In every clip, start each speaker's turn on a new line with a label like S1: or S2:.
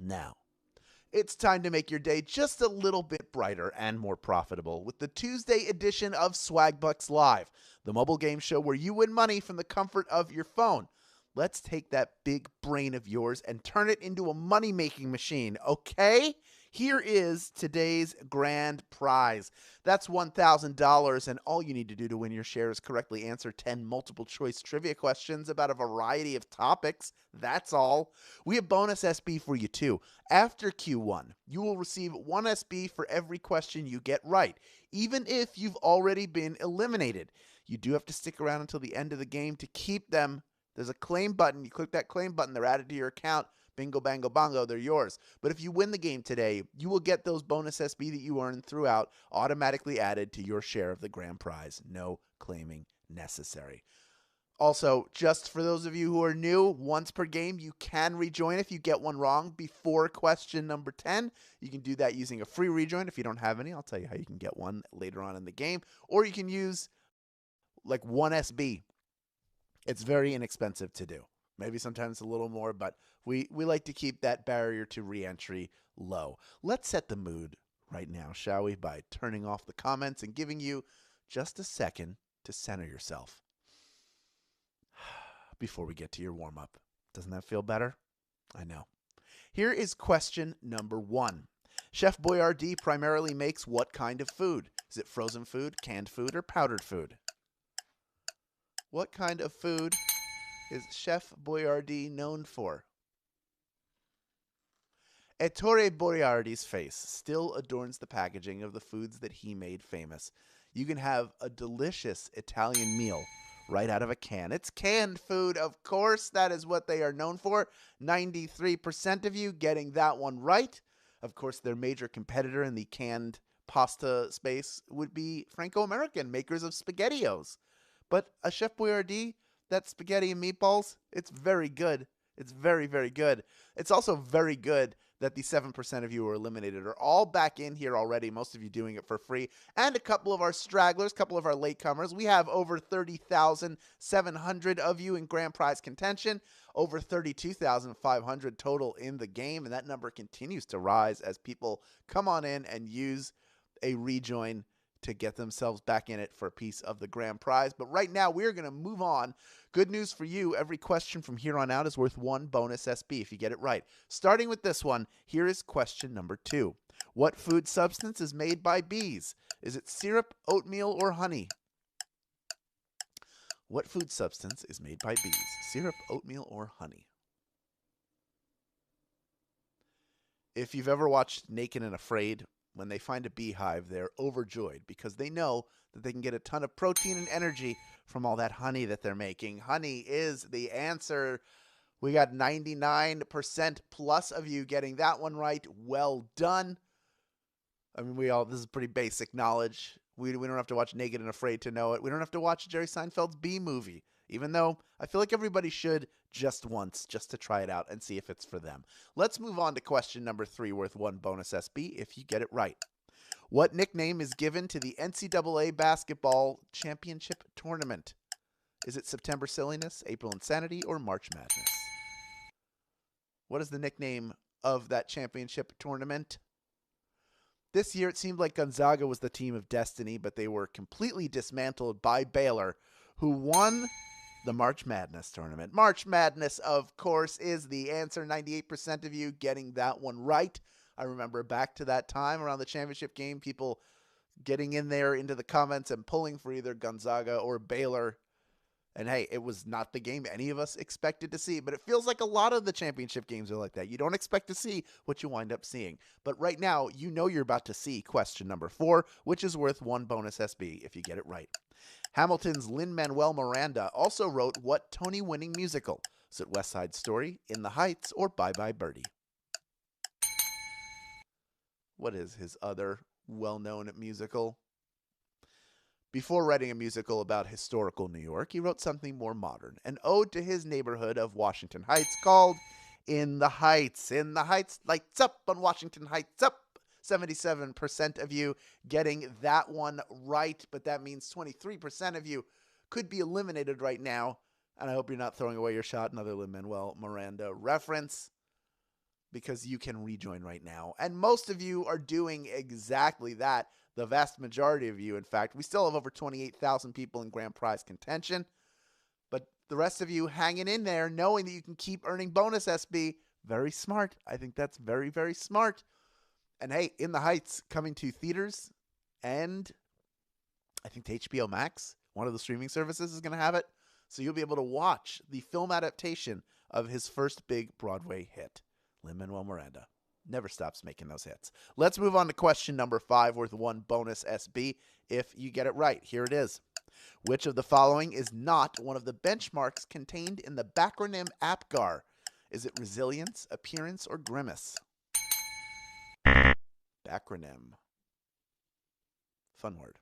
S1: Now, it's time to make your day just a little bit brighter and more profitable with the Tuesday edition of Swagbucks Live, the mobile game show where you win money from the comfort of your phone. Let's take that big brain of yours and turn it into a money making machine, okay? Here is today's grand prize. That's $1,000, and all you need to do to win your share is correctly answer 10 multiple choice trivia questions about a variety of topics. That's all. We have bonus SB for you, too. After Q1, you will receive 1 SB for every question you get right, even if you've already been eliminated. You do have to stick around until the end of the game to keep them. There's a claim button. You click that claim button, they're added to your account. Bingo, bango, bongo, they're yours. But if you win the game today, you will get those bonus SB that you earned throughout automatically added to your share of the grand prize. No claiming necessary. Also, just for those of you who are new, once per game, you can rejoin if you get one wrong before question number 10. You can do that using a free rejoin. If you don't have any, I'll tell you how you can get one later on in the game. Or you can use like 1 SB. It's very inexpensive to do. Maybe sometimes a little more, but we like to keep that barrier to re-entry low. Let's set the mood right now, shall we, by turning off the comments and giving you just a second to center yourself before we get to your warm-up. Doesn't that feel better? I know. Here is question number 1. Chef Boyardee primarily makes what kind of food? Is it frozen food, canned food, or powdered food? What kind of food is Chef Boyardee known for? Ettore Boiardi's face still adorns the packaging of the foods that he made famous. You can have a delicious Italian meal right out of a can. It's canned food, of course. That is what they are known for. 93% of you getting that one right. Of course, their major competitor in the canned pasta space would be Franco-American, makers of SpaghettiOs. But a Chef Boyardee, that spaghetti and meatballs, it's very good. It's very, very good. It's also very good that the 7% of you who are eliminated are all back in here already, most of you doing it for free, and a couple of our stragglers, a couple of our latecomers. We have over 30,700 of you in grand prize contention, over 32,500 total in the game, and that number continues to rise as people come on in and use a rejoin to get themselves back in it for a piece of the grand prize. But right now, we're going to move on. Good news for you. Every question from here on out is worth 1 bonus SB if you get it right. Starting with this one, here is question number 2. What food substance is made by bees? Is it syrup, oatmeal, or honey? What food substance is made by bees? Syrup, oatmeal, or honey? If you've ever watched Naked and Afraid, when they find a beehive, they're overjoyed because they know that they can get a ton of protein and energy from all that honey that they're making. Honey is the answer. We got 99% plus of you getting that one right. Well done. I mean, this is pretty basic knowledge. We don't have to watch Naked and Afraid to know it. We don't have to watch Jerry Seinfeld's Bee Movie, even though I feel like everybody should just once, just to try it out and see if it's for them. Let's move on to question number 3, worth 1 bonus SB if you get it right. What nickname is given to the NCAA basketball championship tournament? Is it September Silliness, April Insanity, or March Madness? What is the nickname of that championship tournament? This year, it seemed like Gonzaga was the team of destiny, but they were completely dismantled by Baylor, who won the March Madness tournament. March Madness, of course, is the answer. 98% of you getting that one right. I remember back to that time around the championship game, people getting in there into the comments and pulling for either Gonzaga or Baylor. And hey, it was not the game any of us expected to see, but it feels like a lot of the championship games are like that. You don't expect to see what you wind up seeing. But right now, you know you're about to see question number 4, which is worth 1 bonus SB if you get it right. Hamilton's Lin-Manuel Miranda also wrote what Tony-winning musical? Is it West Side Story, In the Heights, or Bye Bye Birdie? What is his other well-known musical? Before writing a musical about historical New York, he wrote something more modern, an ode to his neighborhood of Washington Heights called In the Heights. In the Heights, lights up on Washington Heights up. 77% of you getting that one right, but that means 23% of you could be eliminated right now, and I hope you're not throwing away your shot. Another Lin-Manuel Miranda reference. because you can rejoin right now. And most of you are doing exactly that. The vast majority of you, in fact. We still have over 28,000 people in grand prize contention. But the rest of you hanging in there, knowing that you can keep earning bonus SB. Very smart. I think that's very, very smart. And hey, In the Heights coming to theaters and I think to HBO Max. One of the streaming services is going to have it. So you'll be able to watch the film adaptation of his first big Broadway hit, Lin-Manuel Miranda. Never stops making those hits. Let's move on to question number 5, worth 1 bonus SB if you get it right. Here it is. Which of the following is not one of the benchmarks contained in the backronym APGAR? Is it resilience, appearance, or grimace? Backronym. Fun word.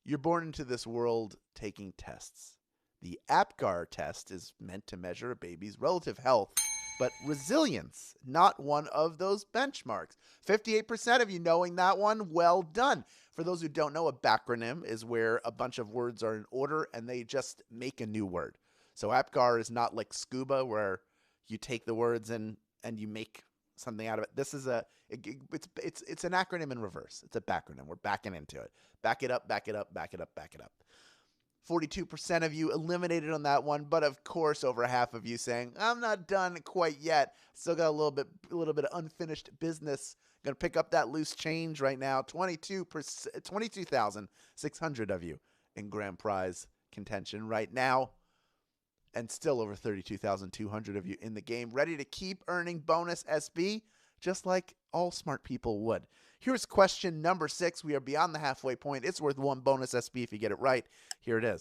S1: You're born into this world taking tests. The APGAR test is meant to measure a baby's relative health, but resilience, not one of those benchmarks. 58% of you knowing that one, well done. For those who don't know, a backronym is where a bunch of words are in order and they just make a new word. So APGAR is not like scuba where you take the words and you make something out of it. This is it's an acronym in reverse. It's a backronym. We're backing into it. Back it up, back it up, back it up, back it up. 42% of you eliminated on that one, but of course over half of you saying, I'm not done quite yet. Still got a little bit of unfinished business. Going to pick up that loose change right now. 22,600 of you in grand prize contention right now. And still over 32,200 of you in the game, ready to keep earning bonus SB, just like all smart people would. Here's question number 6. We are beyond the halfway point. It's worth 1 bonus SB if you get it right. Here it is.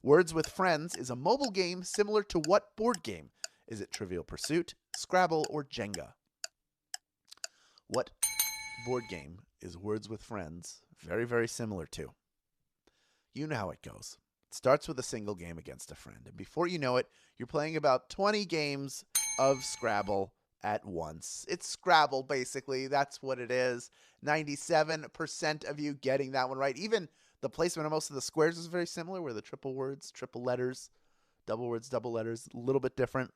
S1: Words with Friends is a mobile game similar to what board game? Is it Trivial Pursuit, Scrabble, or Jenga? What board game is Words with Friends very, very similar to? You know how it goes. It starts with a single game against a friend. And before you know it, you're playing about 20 games of Scrabble at once. It's Scrabble, basically. That's what it is. 97% of you getting that one right. Even the placement of most of the squares is very similar, where the triple words, triple letters, double words, double letters, a little bit different,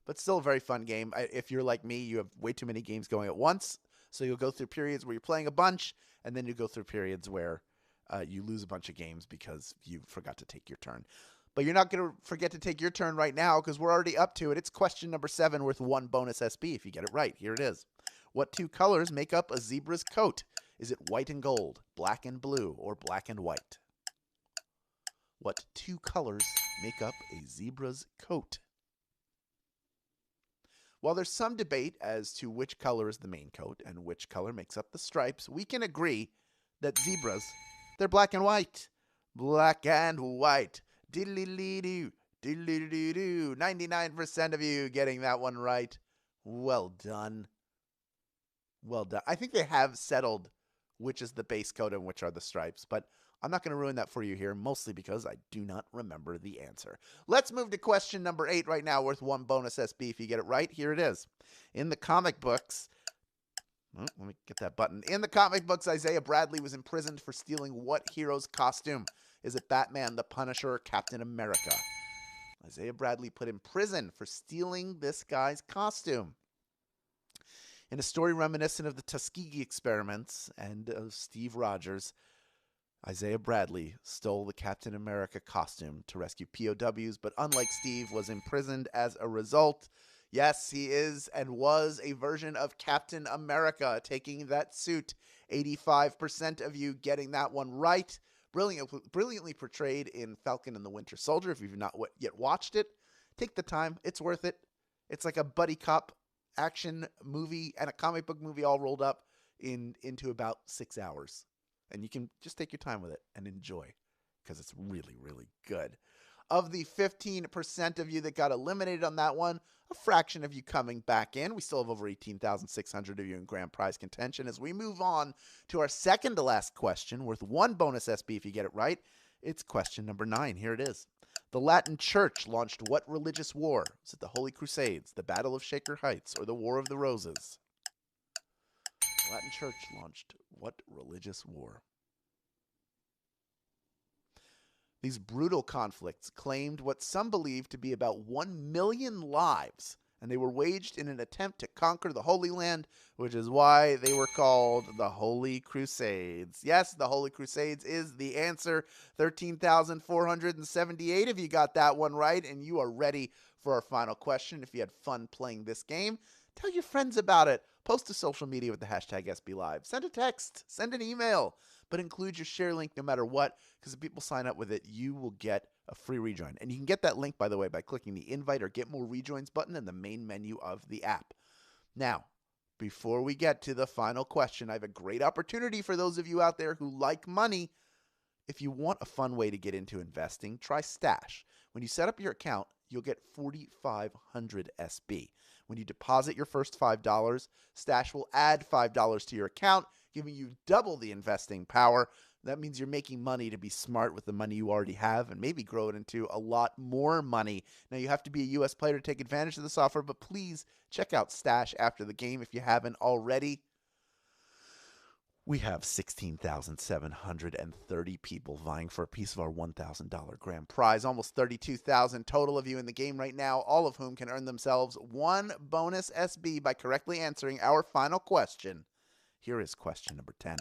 S1: but still a very fun game. If you're like me, you have way too many games going at once, so you'll go through periods where you're playing a bunch, and then you go through periods where you lose a bunch of games because you forgot to take your turn. But you're not going to forget to take your turn right now because we're already up to it. It's question number 7 worth 1 bonus SB if you get it right. Here it is. What 2 colors make up a zebra's coat? Is it white and gold, black and blue, or black and white? What 2 colors make up a zebra's coat? While there's some debate as to which color is the main coat and which color makes up the stripes, we can agree that zebras, they're black and white. Black and white. Diddly-doo, diddly-doo-doo. 99% of you getting that one right. Well done. Well done. I think they have settled which is the base coat and which are the stripes, but I'm not going to ruin that for you here, mostly because I do not remember the answer. Let's move to question number 8 right now, worth 1 bonus SB if you get it right. Here it is. In the comic books, let me get that button. In the comic books, Isaiah Bradley was imprisoned for stealing what hero's costume? Is it Batman, the Punisher, or Captain America? Isaiah Bradley put in prison for stealing this guy's costume. In a story reminiscent of the Tuskegee experiments and of Steve Rogers, Isaiah Bradley stole the Captain America costume to rescue POWs, but unlike Steve, was imprisoned as a result. Yes, he is and was a version of Captain America, taking that suit. 85% of you getting that one right. Brilliantly portrayed in Falcon and the Winter Soldier. If you've not yet watched it, take the time. It's worth it. It's like a buddy cop action movie and a comic book movie all rolled up into about 6 hours. And you can just take your time with it and enjoy because it's really, really good. Of the 15% of you that got eliminated on that one, a fraction of you coming back in. We still have over 18,600 of you in grand prize contention as we move on to our second to last question, worth 1 bonus SB if you get it right. It's question number 9. Here it is. The Latin Church launched what religious war? Is it the Holy Crusades, the Battle of Shaker Heights, or the War of the Roses? The Latin Church launched what religious war? These brutal conflicts claimed what some believe to be about 1 million lives and they were waged in an attempt to conquer the Holy Land, which is why they were called the Holy Crusades. Yes, the Holy Crusades is the answer. 13,478 if you got that one right, and you are ready for our final question. If you had fun playing this game, tell your friends about it. Post to social media with the hashtag SBLive. Send a text, send an email, but include your share link no matter what, because if people sign up with it, you will get a free rejoin. And you can get that link, by the way, by clicking the invite or get more rejoins button in the main menu of the app. Now, before we get to the final question, I have a great opportunity for those of you out there who like money. If you want a fun way to get into investing, try Stash. When you set up your account, you'll get 4,500 SB. When you deposit your first $5, Stash will add $5 to your account, giving you double the investing power. That means you're making money to be smart with the money you already have and maybe grow it into a lot more money. Now, you have to be a U.S. player to take advantage of this offer, but please check out Stash after the game if you haven't already. We have 16,730 people vying for a piece of our $1,000 grand prize. Almost 32,000 total of you in the game right now, all of whom can earn themselves one bonus SB by correctly answering our final question. Here is question number 10.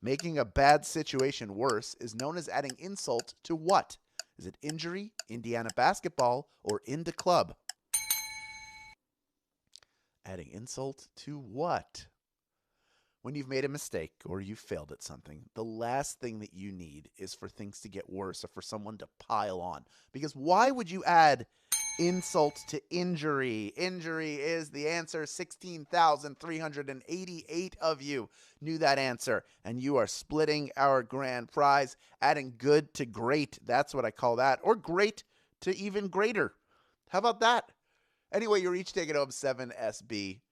S1: Making a bad situation worse is known as adding insult to what? Is it injury, Indiana basketball, or into club? Adding insult to what? When you've made a mistake or you've failed at something, the last thing that you need is for things to get worse or for someone to pile on. Because why would you add insult to injury? Injury is the answer. 16,388 of you knew that answer, and you are splitting our grand prize, adding good to great. That's what I call that, or great to even greater. How about that? Anyway, you're each taking home 7 SB.